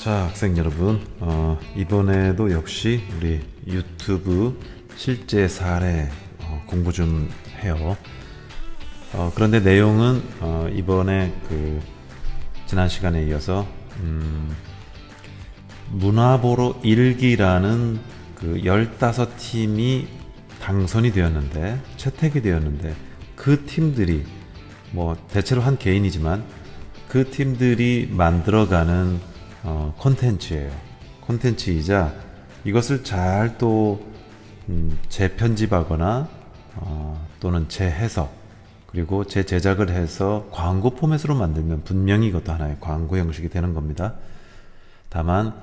자, 학생 여러분, 이번에도 역시 우리 유튜브 실제 사례 공부 좀 해요. 그런데 내용은 이번에 지난 시간에 이어서 문화보러 1기라는 15팀이 당선이 되었는데, 채택이 되었는데, 그 팀들이 대체로 한 개인이지만 그 팀들이 만들어가는 콘텐츠예요. 콘텐츠이자 이것을 잘 또 재편집하거나 또는 재해석 그리고 재제작을 해서 광고 포맷으로 만들면 분명히 이것도 하나의 광고 형식이 되는 겁니다. 다만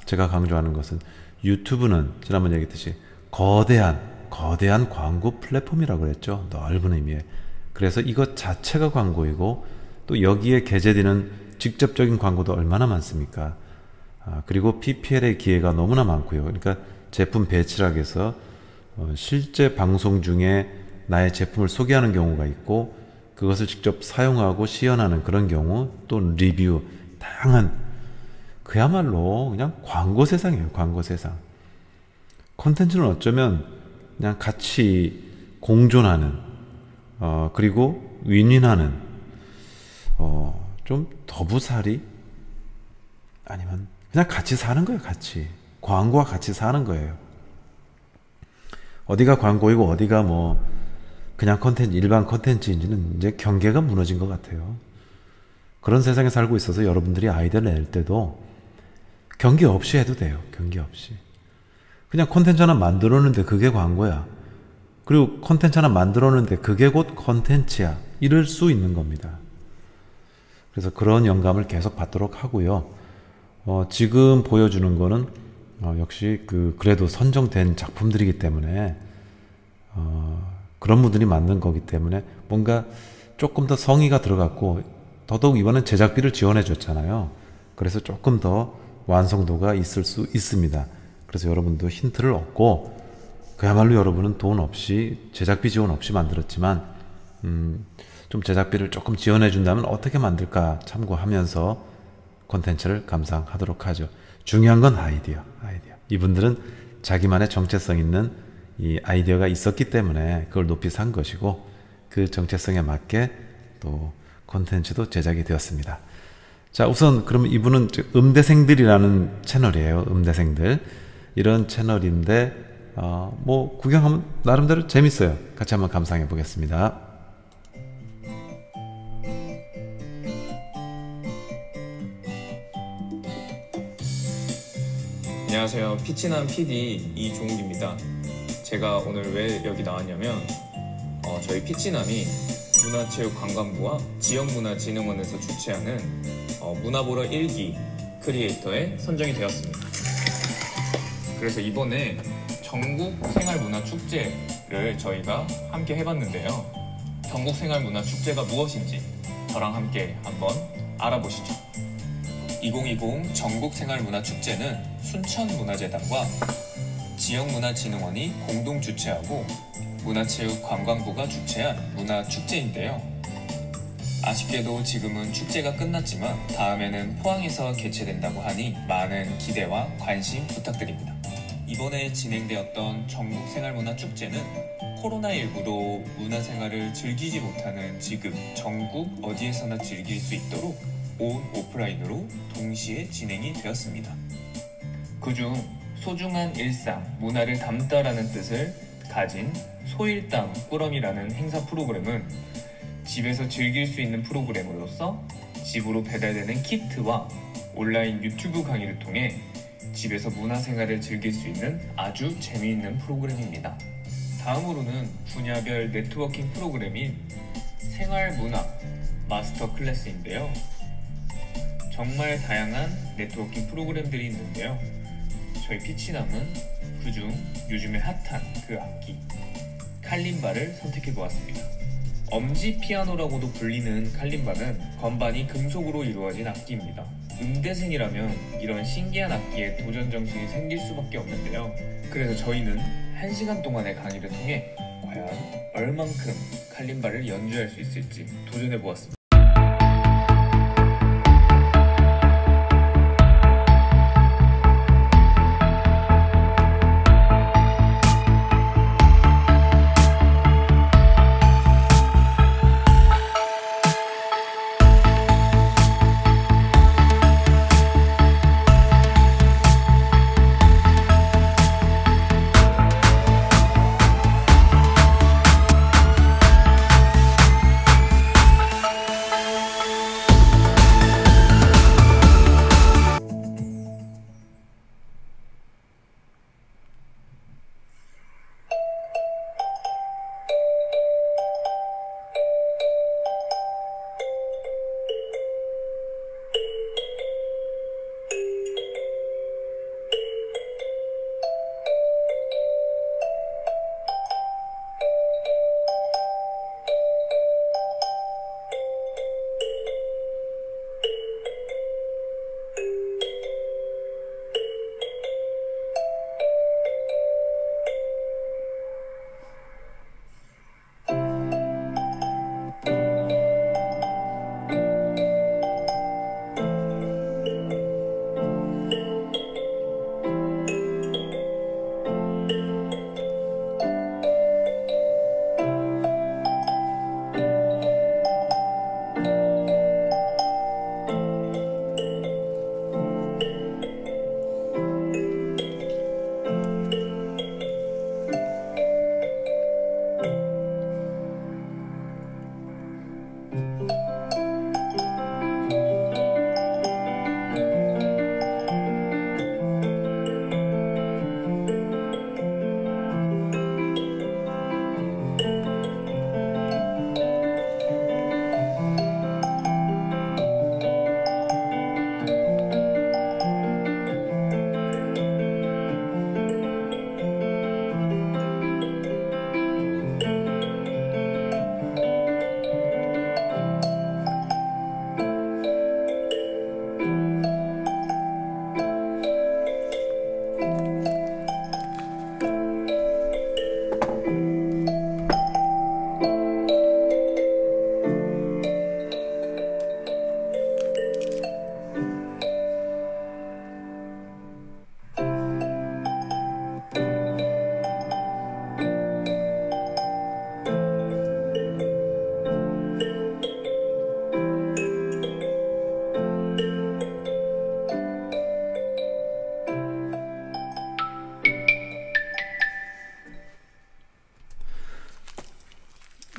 제가 강조하는 것은 유튜브는 지난번에 얘기했듯이 거대한 광고 플랫폼이라고 그랬죠. 넓은 의미에. 그래서 이것 자체가 광고이고 또 여기에 게재되는 직접적인 광고도 얼마나 많습니까? 그리고 PPL의 기회가 너무나 많고요. 그러니까 제품 배치락에서 실제 방송 중에 나의 제품을 소개하는 경우가 있고 그것을 직접 사용하고 시연하는 그런 경우, 또 리뷰, 다양한, 그야말로 그냥 광고 세상이에요. 광고 세상. 콘텐츠는 어쩌면 그냥 같이 공존하는 그리고 윈윈하는 좀 더부살이, 아니면 그냥 같이 사는 거예요. 같이 광고와 같이 사는 거예요. 어디가 광고이고 어디가 그냥 컨텐츠, 일반 컨텐츠인지는 이제 경계가 무너진 것 같아요. 그런 세상에 살고 있어서 여러분들이 아이디어를 낼 때도 경계 없이 해도 돼요. 경계 없이 그냥 컨텐츠 하나 만들었는데 그게 광고야, 그리고 컨텐츠 하나 만들었는데 그게 곧 컨텐츠야, 이럴 수 있는 겁니다. 그래서 그런 영감을 계속 받도록 하고요. 지금 보여주는 거는 역시 그래도 선정된 작품들이기 때문에 그런 분들이 만든 거기 때문에 뭔가 조금 더 성의가 들어갔고, 더더욱 이번엔 제작비를 지원해 줬잖아요. 그래서 조금 더 완성도가 있을 수 있습니다. 그래서 여러분도 힌트를 얻고, 그야말로 여러분은 돈 없이, 제작비 지원 없이 만들었지만 좀 제작비를 조금 지원해 준다면 어떻게 만들까 참고하면서 콘텐츠를 감상하도록 하죠. 중요한 건 아이디어. 이분들은 자기만의 정체성 있는 이 아이디어가 있었기 때문에 그걸 높이 산 것이고, 그 정체성에 맞게 또 콘텐츠도 제작이 되었습니다. 자, 우선 그럼 이분은 음대생들이라는 채널이에요. 음대생들. 이런 채널인데 구경하면 나름대로 재밌어요. 같이 한번 감상해 보겠습니다. 안녕하세요. 피치남 PD 이종욱입니다. 제가 오늘 왜 여기 나왔냐면 저희 피치남이 문화체육관광부와 지역문화진흥원에서 주최하는 문화보러 1기 크리에이터에 선정이 되었습니다. 그래서 이번에 전국 생활문화축제를 저희가 함께 해봤는데요. 전국 생활문화축제가 무엇인지 저랑 함께 한번 알아보시죠. 2020 전국생활문화축제는 순천문화재단과 지역문화진흥원이 공동 주최하고 문화체육관광부가 주최한 문화축제인데요. 아쉽게도 지금은 축제가 끝났지만 다음에는 포항에서 개최된다고 하니 많은 기대와 관심 부탁드립니다. 이번에 진행되었던 전국생활문화축제는 코로나19로 문화생활을 즐기지 못하는 지금 전국 어디에서나 즐길 수 있도록 온 오프라인으로 동시에 진행이 되었습니다. 그중 소중한 일상, 문화를 담다라는 뜻을 가진 소일담 꾸러미라는 행사 프로그램은 집에서 즐길 수 있는 프로그램으로서 집으로 배달되는 키트와 온라인 유튜브 강의를 통해 집에서 문화생활을 즐길 수 있는 아주 재미있는 프로그램입니다. 다음으로는 분야별 네트워킹 프로그램인 생활문화 마스터 클래스인데요. 정말 다양한 네트워킹 프로그램들이 있는데요. 저희 피치남은 그중 요즘에 핫한 그 악기 칼림바를 선택해보았습니다. 엄지 피아노라고도 불리는 칼림바는 건반이 금속으로 이루어진 악기입니다. 음대생이라면 이런 신기한 악기에 도전 정신이 생길 수밖에 없는데요. 그래서 저희는 1시간 동안의 강의를 통해 과연 얼만큼 칼림바를 연주할 수 있을지 도전해보았습니다.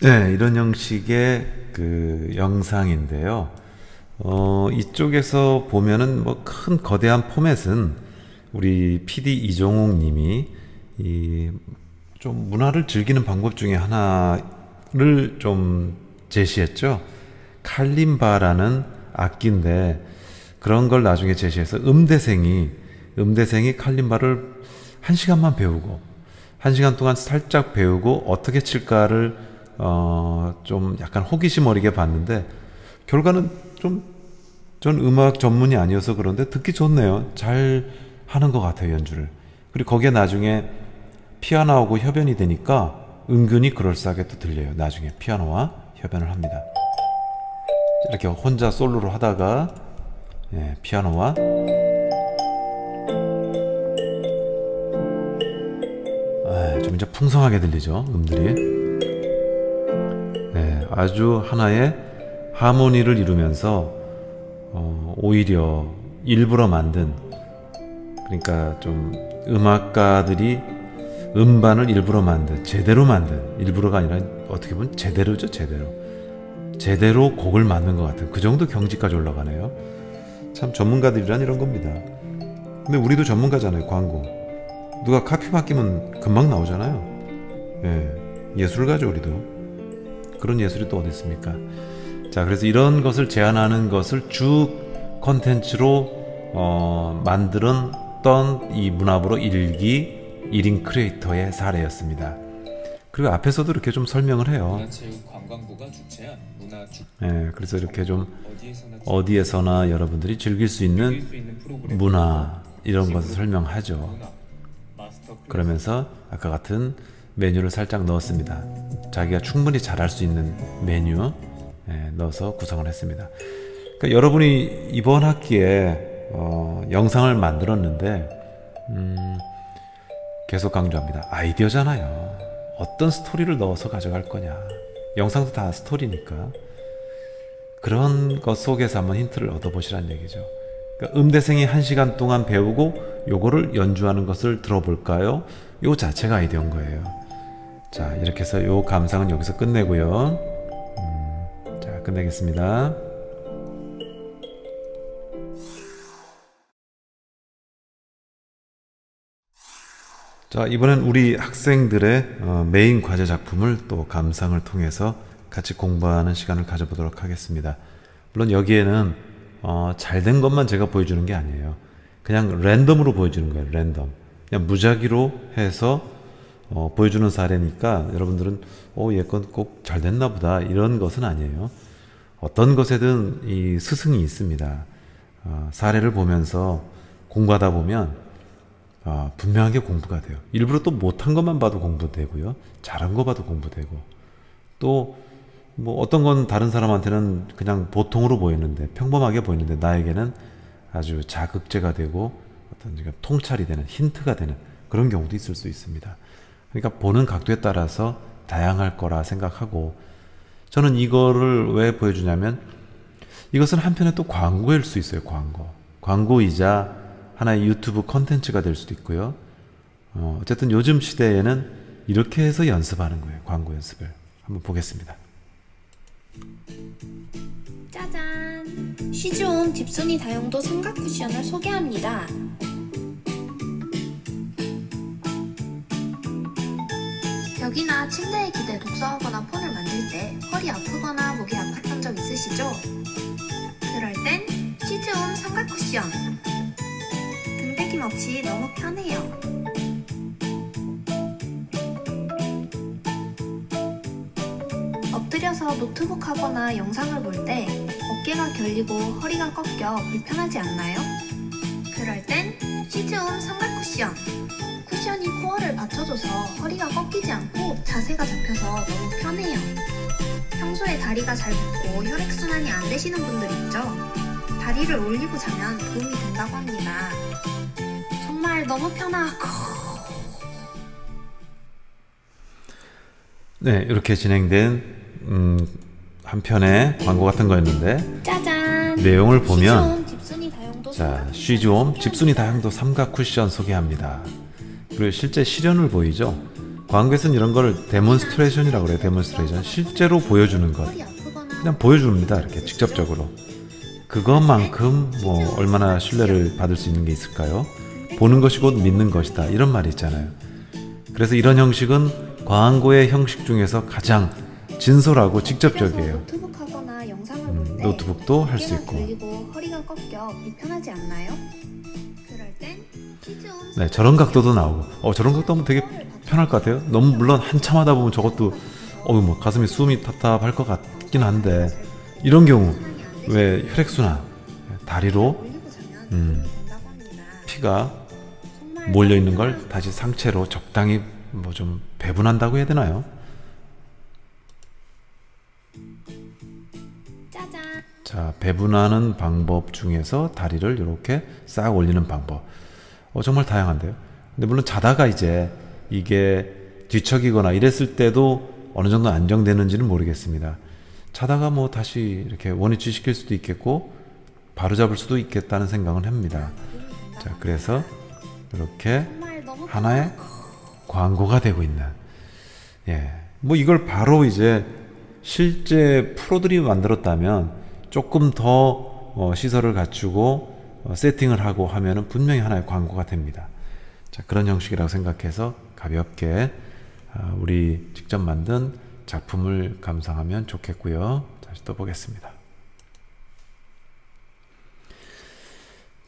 네, 이런 형식의 그 영상인데요. 이쪽에서 보면은 뭐 큰 거대한 포맷은 우리 PD 이종욱 님이 이 좀 문화를 즐기는 방법 중에 하나를 좀 제시했죠. 칼림바라는 악기인데 그런 걸 나중에 제시해서 음대생이 칼림바를 1시간만 배우고 1시간 동안 살짝 배우고 어떻게 칠까를 좀 약간 호기심 어리게 봤는데 결과는 전 음악 전문이 아니어서 그런데 듣기 좋네요. 잘 하는 것 같아요, 연주를. 그리고 거기에 나중에 피아노하고 협연이 되니까 은근히 그럴싸하게 또 들려요. 나중에 피아노와 협연을 합니다. 이렇게 혼자 솔로로 하다가 피아노와 좀 이제 풍성하게 들리죠, 음들이. 아주 하나의 하모니를 이루면서 오히려 일부러 만든, 그러니까 좀 음악가들이 음반을 일부러 만든, 제대로 만든, 일부러가 아니라 어떻게 보면 제대로죠, 제대로 곡을 만든 것 같은 그 정도 경지까지 올라가네요. 참 전문가들이란 이런 겁니다. 근데 우리도 전문가잖아요. 광고 누가 카피 맡기면 금방 나오잖아요. 예술가죠, 우리도. 그런 예술이 또 어디 있습니까? 자, 그래서 이런 것을 제안하는 것을 주 컨텐츠로 만들었던 이 문화부로 1인 크리에이터의 사례였습니다. 그리고 앞에서도 이렇게 좀 설명을 해요. 문화체육관광부가 주최한 그래서 이렇게 좀 어디에서나 여러분들이 즐길 수 있는 문화, 이런 것을 설명하죠. 그러면서 아까 같은 메뉴를 살짝 넣었습니다. 자기가 충분히 잘할 수 있는 메뉴 넣어서 구성을 했습니다. 그러니까 여러분이 이번 학기에 영상을 만들었는데 계속 강조합니다. 아이디어잖아요. 어떤 스토리를 넣어서 가져갈 거냐. 영상도 다 스토리니까 그런 것 속에서 한번 힌트를 얻어보시라는 얘기죠. 그러니까 음대생이 1시간 동안 배우고 요거를 연주하는 것을 들어볼까요? 요 자체가 아이디어인 거예요. 자, 이렇게 해서 요 감상은 여기서 끝내고요. 자, 끝내겠습니다. 자, 이번엔 우리 학생들의 메인 과제 작품을 또 감상을 통해서 같이 공부하는 시간을 가져보도록 하겠습니다. 물론 여기에는 잘된 것만 제가 보여주는 게 아니에요. 그냥 랜덤으로 보여주는 거예요. 랜덤. 그냥 무작위로 해서 보여주는 사례니까 여러분들은 얘 건 꼭 잘됐나 보다 이런 것은 아니에요. 어떤 것에든 이 스승이 있습니다. 사례를 보면서 공부하다 보면 분명하게 공부가 돼요. 일부러 또 못한 것만 봐도 공부되고요. 잘한 거 봐도 공부되고, 또 뭐 어떤 건 다른 사람한테는 그냥 보통으로 보이는데, 평범하게 보이는데 나에게는 아주 자극제가 되고 어떤 통찰이 되는, 힌트가 되는 그런 경우도 있을 수 있습니다. 그러니까 보는 각도에 따라서 다양할 거라 생각하고, 저는 이거를 왜 보여주냐면 이것은 한편에 또 광고일 수 있어요. 광고이자 하나의 유튜브 컨텐츠가 될 수도 있고요. 어쨌든 요즘 시대에는 이렇게 해서 연습하는 거예요. 광고 연습을 한번 보겠습니다. 짜잔! 쉬즈홈 딥순이 다용도 삼각 쿠션을 소개합니다. 벽이나 침대에 기대 독서하거나 폰을 만질 때 허리 아프거나 목이 아팠던 적 있으시죠? 그럴 땐 쉬즈홈 삼각 쿠션! 등대김 없이 너무 편해요. 엎드려서 노트북 하거나 영상을 볼 때 어깨가 결리고 허리가 꺾여 불편하지 않나요? 그럴 땐 쉬즈홈 삼각 쿠션! 쿠션이 코어를 받쳐줘서 허리가 꺾이지 않고 자세가 잡혀서 너무 편해요. 평소에 다리가 잘 붓고 혈액순환이 안 되시는 분들 있죠? 다리를 올리고 자면 도움이 된다고 합니다. 정말 너무 편하고. 네, 이렇게 진행된 한 편의 광고 같은 거였는데, 짜잔! 내용을 보면 자, 쉬즈홈 집순이 다용도 삼각 쿠션 소개합니다. 그리고 실제 실현을 보이죠. 광고에서는 이런 걸 데몬스트레이션이라고 그래요. 데몬스트레이션, 실제로 보여주는 것, 그냥 보여줍니다. 이렇게 직접적으로. 그것만큼 뭐 얼마나 신뢰를 받을 수 있는 게 있을까요? 보는 것이 곧 믿는 것이다, 이런 말이 있잖아요. 그래서 이런 형식은 광고의 형식 중에서 가장 진솔하고 직접적이에요. 노트북도 할 수 있고. 허리가 꺾여 불편하지 않나요? 그럴 땐 네, 저런 각도도 나오고. 저런 각도 하면 되게 편할 것 같아요. 너무 물론 한참 하다 보면 저것도 뭐 가슴이 숨이 답답할 것 같긴 한데, 이런 경우 왜 혈액순환, 다리로 피가 몰려 있는 걸 다시 상체로 적당히 뭐 좀 배분한다고 해야 되나요? 자, 배분하는 방법 중에서 다리를 이렇게 싹 올리는 방법, 정말 다양한데요. 근데 물론 자다가 이제 이게 뒤척이거나 이랬을 때도 어느 정도 안정되는지는 모르겠습니다. 자다가 뭐 다시 이렇게 원위치 시킬 수도 있겠고 바로 잡을 수도 있겠다는 생각은 합니다. 자, 그래서 이렇게 하나의 광고가 되고 있는, 뭐 이걸 바로 이제 실제 프로들이 만들었다면 조금 더 시설을 갖추고 세팅을 하고 하면은 분명히 하나의 광고가 됩니다. 자, 그런 형식이라고 생각해서 가볍게 우리 직접 만든 작품을 감상하면 좋겠고요. 다시 또 보겠습니다.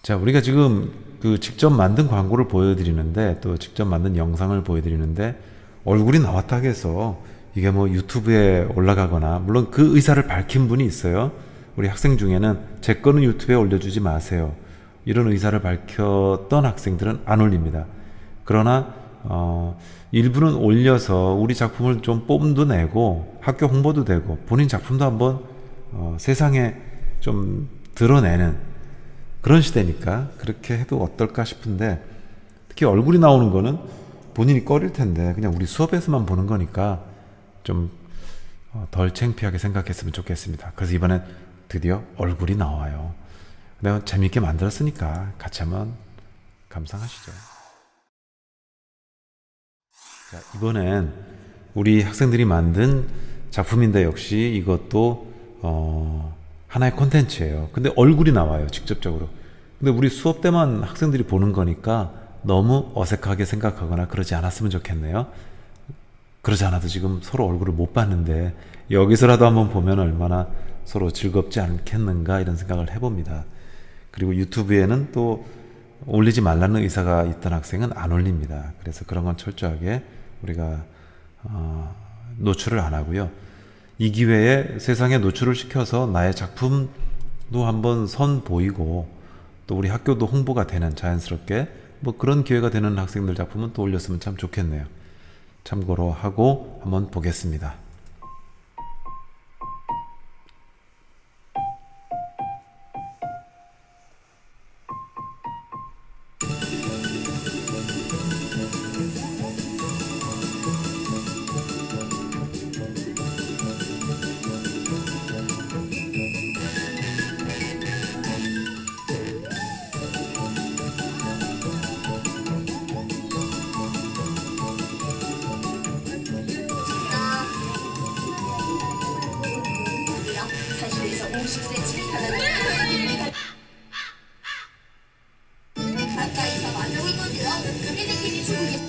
자, 우리가 지금 그 직접 만든 광고를 보여드리는데, 또 직접 만든 영상을 보여드리는데, 얼굴이 나왔다 해서 이게 뭐 유튜브에 올라가거나, 물론 그 의사를 밝힌 분이 있어요. 우리 학생 중에는 제 거는 유튜브에 올려주지 마세요, 이런 의사를 밝혔던 학생들은 안 올립니다. 그러나 일부는 올려서 우리 작품을 좀 뽐도 내고 학교 홍보도 되고 본인 작품도 한번 세상에 좀 드러내는 그런 시대니까 그렇게 해도 어떨까 싶은데, 특히 얼굴이 나오는 거는 본인이 꺼릴 텐데 그냥 우리 수업에서만 보는 거니까 좀 덜 창피하게 생각했으면 좋겠습니다. 그래서 이번엔 드디어 얼굴이 나와요. 내가 재미있게 만들었으니까 같이 한번 감상하시죠. 자, 이번엔 우리 학생들이 만든 작품인데 역시 이것도 하나의 콘텐츠예요. 근데 얼굴이 나와요, 직접적으로. 근데 우리 수업 때만 학생들이 보는 거니까 너무 어색하게 생각하거나 그러지 않았으면 좋겠네요. 그러지 않아도 지금 서로 얼굴을 못 봤는데 여기서라도 한번 보면 얼마나 서로 즐겁지 않겠는가, 이런 생각을 해봅니다. 그리고 유튜브에는 또 올리지 말라는 의사가 있던 학생은 안 올립니다. 그래서 그런 건 철저하게 우리가 노출을 안 하고요. 이 기회에 세상에 노출을 시켜서 나의 작품도 한번 선보이고 또 우리 학교도 홍보가 되는, 자연스럽게 뭐 그런 기회가 되는 학생들 작품은 또 올렸으면 참 좋겠네요. 참고로 하고 한번 보겠습니다. 50cm 가량의 길이를 가까이서 만져보는데요. 피니키니 중국이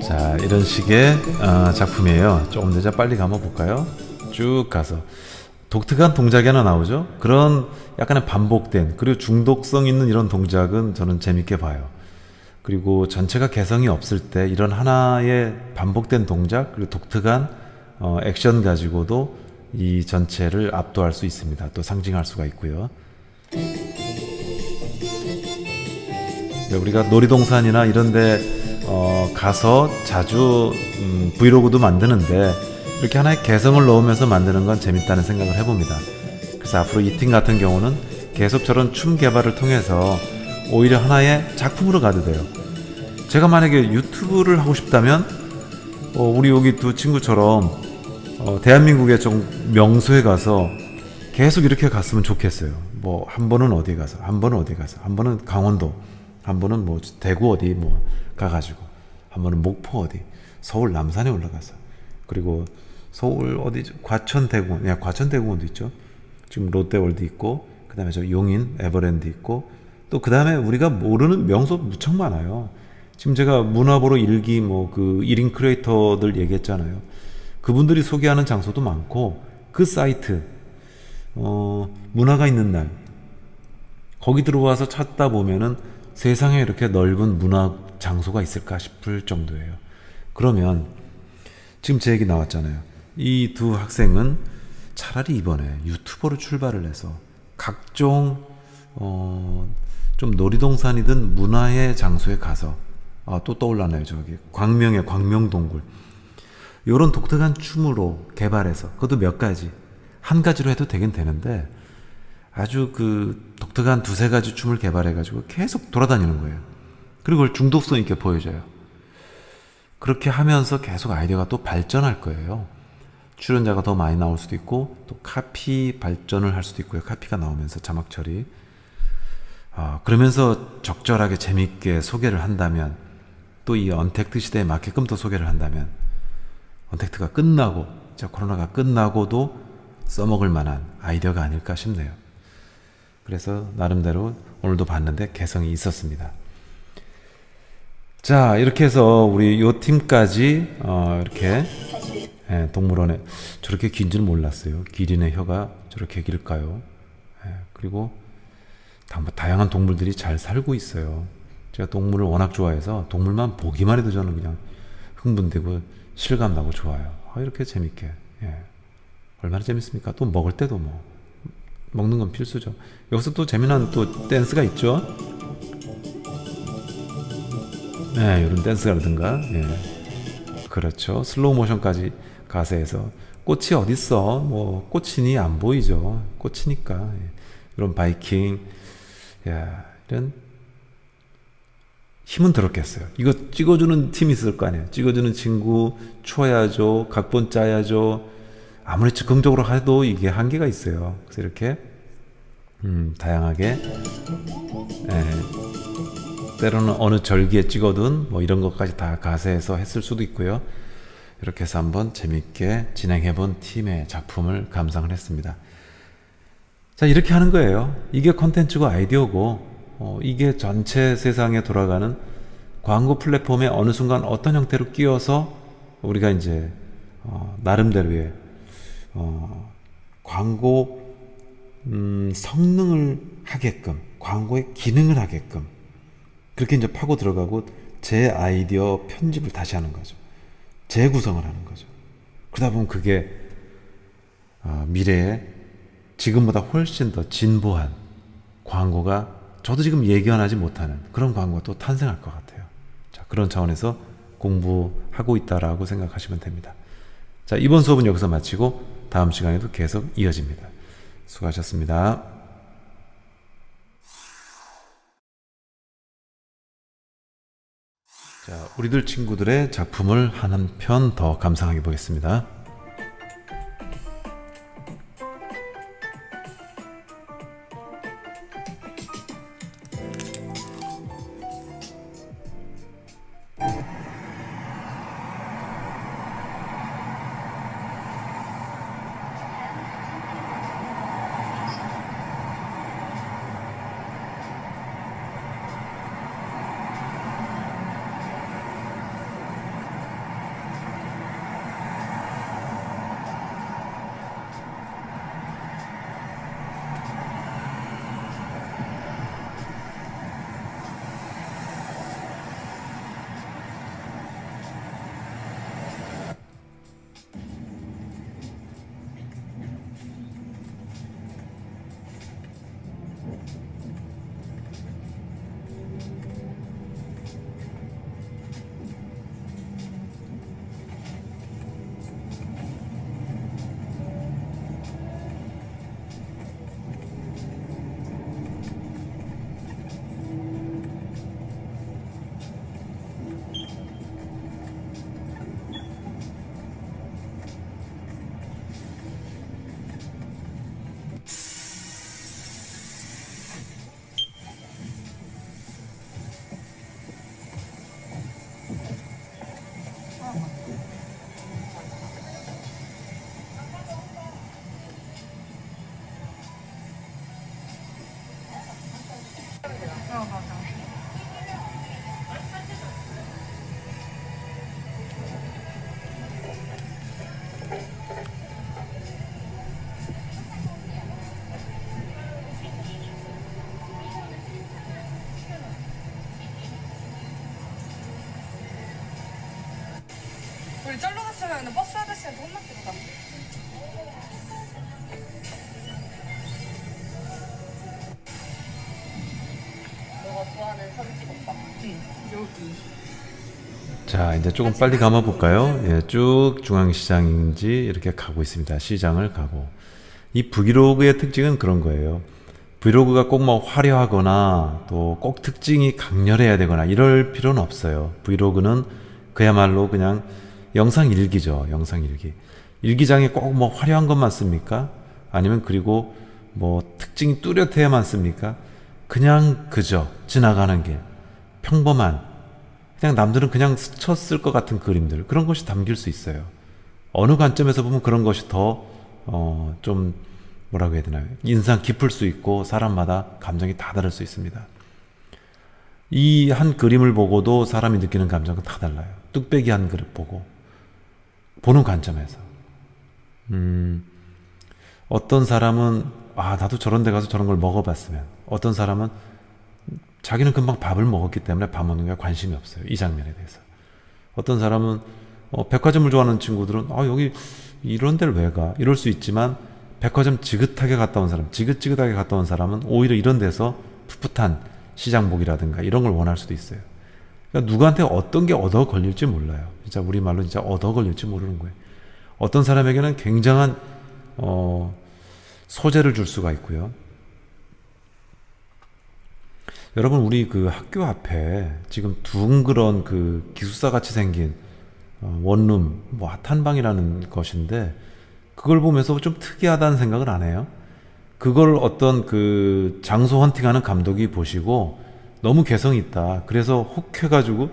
자, 이런 식의 작품이에요. 조금 더 빨리 가면 볼까요? 쭉 가서 독특한 동작이 하나 나오죠. 그런 약간의 반복된 그리고 중독성 있는 이런 동작은 저는 재밌게 봐요. 그리고 전체가 개성이 없을 때 이런 하나의 반복된 동작 그리고 독특한 액션 가지고도 이 전체를 압도할 수 있습니다. 또 상징할 수가 있고요. 우리가 놀이동산이나 이런데 가서 자주 브이로그도 만드는데 이렇게 하나의 개성을 넣으면서 만드는 건 재밌다는 생각을 해봅니다. 그래서 앞으로 이 팀 같은 경우는 계속 저런 춤 개발을 통해서 오히려 하나의 작품으로 가도 돼요. 제가 만약에 유튜브를 하고 싶다면 우리 여기 두 친구처럼 대한민국의 좀 명소에 가서 계속 이렇게 갔으면 좋겠어요. 뭐 한 번은 어디 가서, 한 번은 어디 가서, 한 번은 강원도, 한 번은 뭐 대구 어디 뭐 가가지고, 한 번은 목포 어디, 서울 남산에 올라가서, 그리고 서울 어디 과천대공원, 과천대공원도 있죠. 지금 롯데월드 있고, 그 다음에 저 용인 에버랜드 있고, 또 그 다음에 우리가 모르는 명소 무척 많아요. 지금 제가 문화보로 일기 뭐 그 1인 크리에이터들 얘기했잖아요. 그분들이 소개하는 장소도 많고, 그 사이트 문화가 있는 날 거기 들어와서 찾다 보면은 세상에 이렇게 넓은 문화 장소가 있을까 싶을 정도예요. 그러면 지금 제 얘기 나왔잖아요. 이 두 학생은 차라리 이번에 유튜버로 출발을 해서 각종 좀 놀이동산이든 문화의 장소에 가서 또 떠올랐네요. 저기 광명의 광명동굴 이런 독특한 춤으로 개발해서, 그것도 몇 가지, 한 가지로 해도 되긴 되는데 아주 그 독특한 두세 가지 춤을 개발해 가지고 계속 돌아다니는 거예요. 그리고 그걸 중독성 있게 보여줘요. 그렇게 하면서 계속 아이디어가 또 발전할 거예요. 출연자가 더 많이 나올 수도 있고, 또 카피 발전을 할 수도 있고요. 카피가 나오면서 자막 처리. 그러면서 적절하게 재밌게 소개를 한다면, 또 이 언택트 시대에 맞게끔 또 소개를 한다면, 언택트가 끝나고, 코로나가 끝나고도 써먹을 만한 아이디어가 아닐까 싶네요. 그래서 나름대로 오늘도 봤는데 개성이 있었습니다. 자, 이렇게 해서 우리 요 팀까지 이렇게 동물원에 저렇게 긴 줄 몰랐어요. 기린의 혀가 저렇게 길까요? 그리고 다양한 동물들이 잘 살고 있어요. 제가 동물을 워낙 좋아해서 동물만 보기만 해도 저는 그냥 흥분되고 실감나고 좋아요. 이렇게 재밌게. 얼마나 재밌습니까? 또 먹을 때도 뭐 먹는 건 필수죠. 여기서 또 재미난 또 댄스가 있죠. 이런 댄스라든가, 그렇죠. 슬로우 모션까지 가서 해서 꽃이 어딨어? 뭐 꽃이니 안 보이죠. 꽃이니까. 이런 바이킹, 야, 이런 힘은 들었겠어요. 이거 찍어주는 팀이 있을 거 아니에요. 찍어주는 친구 추어야죠. 각본 짜야죠. 아무리 즉흥적으로 해도 이게 한계가 있어요. 그래서 이렇게 다양하게 때로는 어느 절기에 찍어둔 뭐 이런 것까지 다 가세해서 했을 수도 있고요. 이렇게 해서 한번 재밌게 진행해본 팀의 작품을 감상을 했습니다. 자, 이렇게 하는 거예요. 이게 콘텐츠고 아이디어고 이게 전체 세상에 돌아가는 광고 플랫폼에 어느 순간 어떤 형태로 끼워서 우리가 이제 나름대로의 광고 성능을 하게끔, 광고의 기능을 하게끔 그렇게 이제 파고 들어가고 제 아이디어 편집을 다시 하는 거죠. 재구성을 하는 거죠. 그러다 보면 그게 미래에 지금보다 훨씬 더 진보한 광고가 저도 지금 예견하지 못하는 그런 광고가 또 탄생할 것 같아요. 자, 그런 차원에서 공부하고 있다라고 생각하시면 됩니다. 자, 이번 수업은 여기서 마치고 다음 시간에도 계속 이어집니다. 수고하셨습니다. 자, 우리들 친구들의 작품을 한 편 더 감상해 보겠습니다. 우리 쩔로 갔으면 버스 아저씨한테 혼났겠다. 너가 좋아하는 선지국밥. 응, 여기. 자, 이제 조금 빨리 감아 볼까요? 예, 쭉 중앙시장인지 이렇게 가고 있습니다. 시장을 가고. 이 브이로그의 특징은 그런 거예요. 브이로그가 꼭 뭐 화려하거나 또 꼭 특징이 강렬해야 되거나 이럴 필요는 없어요. 브이로그는 그야말로 그냥 영상 일기죠. 영상 일기. 일기장에 꼭 뭐 화려한 것만 씁니까? 아니면 그리고 뭐 특징이 뚜렷해야만 씁니까? 그냥 그저 지나가는 길, 평범한, 그냥 남들은 그냥 스쳤을 것 같은 그림들, 그런 것이 담길 수 있어요. 어느 관점에서 보면 그런 것이 더 좀 뭐라고 해야 되나요? 인상 깊을 수 있고 사람마다 감정이 다 다를 수 있습니다. 이 한 그림을 보고도 사람이 느끼는 감정은 다 달라요. 뚝배기 한 그릇 보고 보는 관점에서 어떤 사람은 나도 저런 데 가서 저런 걸 먹어봤으면, 어떤 사람은 자기는 금방 밥을 먹었기 때문에 밥 먹는 게 관심이 없어요. 이 장면에 대해서. 어떤 사람은 백화점을 좋아하는 친구들은 여기 이런 데를 왜 가? 이럴 수 있지만 백화점 지긋하게 갔다 온 사람, 지긋지긋하게 갔다 온 사람은 오히려 이런 데서 풋풋한 시장복이라든가 이런 걸 원할 수도 있어요. 그러니까 누구한테 어떤 게 얻어 걸릴지 몰라요. 진짜 우리말로 진짜 얻어 걸릴지 모르는 거예요. 어떤 사람에게는 굉장한 소재를 줄 수가 있고요. 여러분 우리 그 학교 앞에 지금 둥그런 그 기숙사 같이 생긴 원룸 뭐 핫한방이라는 것인데 그걸 보면서 좀 특이하다는 생각을 안 해요? 그걸 어떤 그 장소 헌팅하는 감독이 보시고 너무 개성이 있다. 그래서 혹 해가지고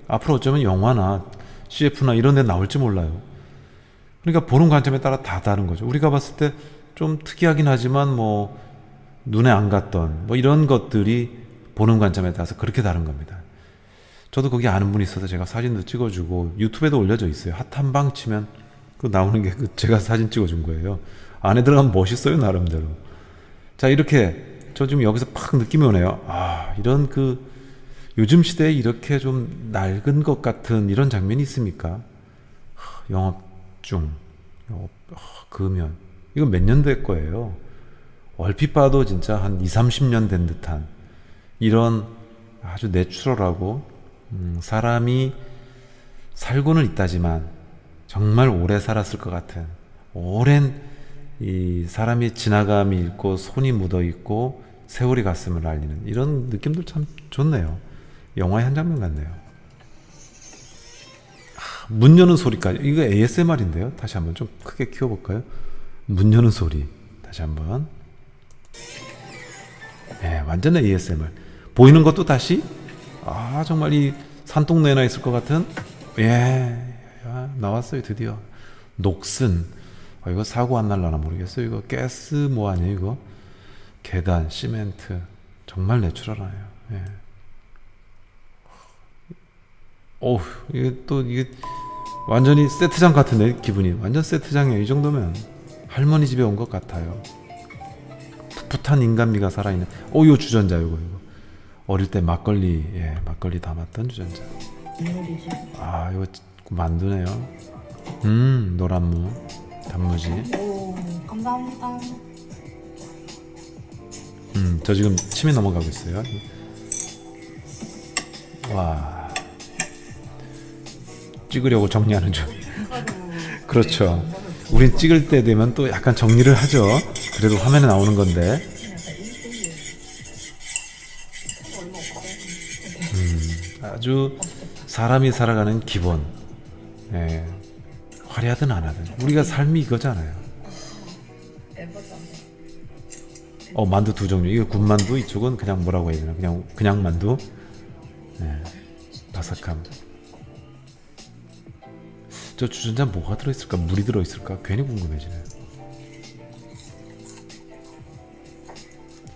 앞으로 어쩌면 영화나 CF나 이런 데 나올지 몰라요. 그러니까 보는 관점에 따라 다 다른 거죠. 우리가 봤을 때 좀 특이하긴 하지만 뭐 눈에 안 갔던 뭐 이런 것들이 보는 관점에 따라서 그렇게 다른 겁니다. 저도 거기 아는 분이 있어서 제가 사진도 찍어주고 유튜브에도 올려져 있어요. 핫한방 치면 그 나오는 게 제가 사진 찍어준 거예요. 안에 들어가면 멋있어요 나름대로. 자 이렇게 저 지금 여기서 팍 느낌이 오네요. 아 이런 그 요즘 시대에 이렇게 좀 낡은 것 같은 이런 장면이 있습니까? 영업 중 금연 이거 몇 년도의 거예요. 얼핏 봐도 진짜 한 20, 30년 된 듯한 이런 아주 내추럴하고 사람이 살고는 있다지만 정말 오래 살았을 것 같은 오랜 이 사람이 지나감이 있고 손이 묻어 있고 세월이 갔음을 알리는 이런 느낌도 참 좋네요. 영화의 한 장면 같네요. 문 여는 소리까지 이거 ASMR인데요. 다시 한번 좀 크게 키워볼까요? 문 여는 소리 다시 한번. 네, 완전 ASMR. 보이는 것도 다시 아 정말 이 산동네나 있을 것 같은 예 나왔어요 드디어. 녹슨 이거 사고 안 날라나 모르겠어요. 이거 가스 뭐 아니에요 이거. 계단 시멘트 정말 내추럴하네요. 예. 어우 이게 또 이게 완전히 세트장 같은데 기분이 완전 세트장이에요. 이 정도면 할머니 집에 온 것 같아요. 풋풋한 인간미가 살아있는 이거 주전자 이거 어릴 때 막걸리 예 막걸리 담았던 주전자. 아 이거 만두네요. 노란무 단무지. 오, 감사합니다. 저 지금 침이 넘어가고 있어요. 와 찍으려고 정리하는 중. 그렇죠. 우린 찍을 때 되면 또 약간 정리를 하죠. 그래도 화면에 나오는 건데. 아주 사람이 살아가는 기본. 예. 화려하든 안 하든 우리가 삶이 이거잖아요. 만두 두 종류. 이거 군만두, 이쪽은 그냥 뭐라고 해야 되나? 그냥 만두. 예. 바삭함. 저 주전자 뭐가 들어있을까? 물이 들어있을까? 괜히 궁금해지네요.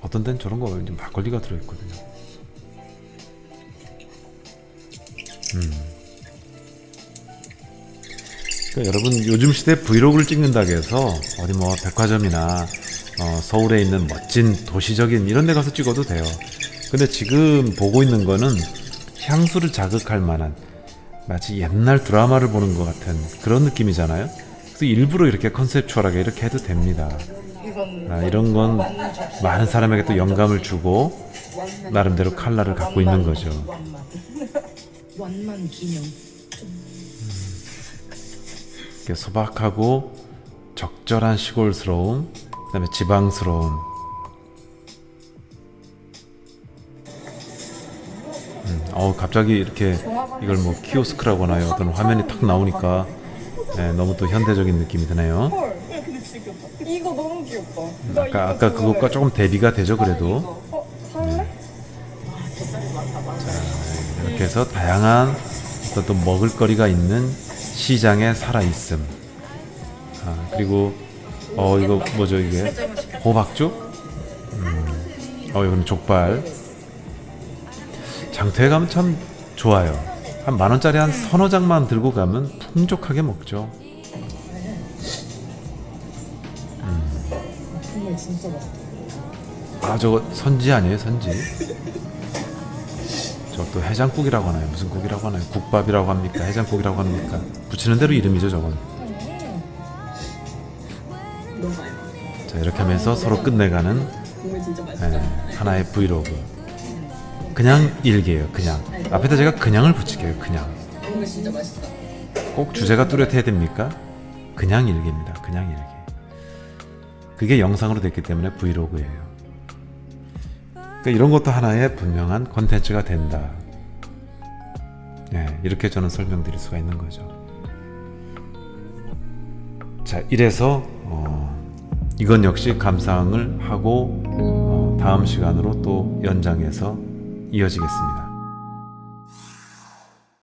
어떤 데는 저런 거 이제 막걸리가 들어있거든요. 그러니까 여러분 요즘 시대에 브이로그를 찍는다고 해서 어디 뭐 백화점이나 서울에 있는 멋진 도시적인 이런 데 가서 찍어도 돼요. 근데 지금 보고 있는 거는 향수를 자극할 만한 마치 옛날 드라마를 보는 것 같은 그런 느낌이잖아요. 그래서 일부러 이렇게 컨셉추얼하게 이렇게 해도 됩니다. 이런 건 많은 사람에게 또 영감을 주고 나름대로 컬러를 갖고 있는 거죠. 완만 기념. 이렇게 소박하고 적절한 시골스러움, 그 다음에 지방스러움. 갑자기 이렇게 이걸 뭐 키오스크라고 하나요? 어떤 화면이 탁 나오니까 너무 또 현대적인 느낌이 드네요. 헐, 근데 진짜 귀엽다. 이거 너무 귀엽다. 아까 그것과 조금 대비가 되죠, 그래도. 살래? 자, 이렇게 해서 다양한 어떤 또 먹을거리가 있는 시장에 살아있음. 그리고 이거 뭐죠 이게? 호박죽? 이건 족발. 장터에 가면 참 좋아요. 한 10,000원짜리 한 서너 장만 들고 가면 풍족하게 먹죠. 정말 진짜 맛있다. 저거 선지 아니에요, 선지? 저것도 해장국이라고 하나요? 무슨 국이라고 하나요? 국밥이라고 합니까? 해장국이라고 합니까? 붙이는 대로 이름이죠, 저건. 자, 이렇게 하면서 서로 끝내가는 하나의 브이로그. 그냥 일기예요, 그냥. 앞에다 제가 그냥을 붙일게요, 그냥. 이거 진짜 맛있다. 꼭 주제가 뚜렷해야 됩니까? 그냥 일기입니다, 그냥 일기. 그게 영상으로 됐기 때문에 브이로그예요. 그러니까 이런 것도 하나의 분명한 콘텐츠가 된다. 네, 이렇게 저는 설명드릴 수가 있는 거죠. 자, 이래서 이건 역시 감상을 하고 다음 시간으로 또 연장해서 이어지겠습니다.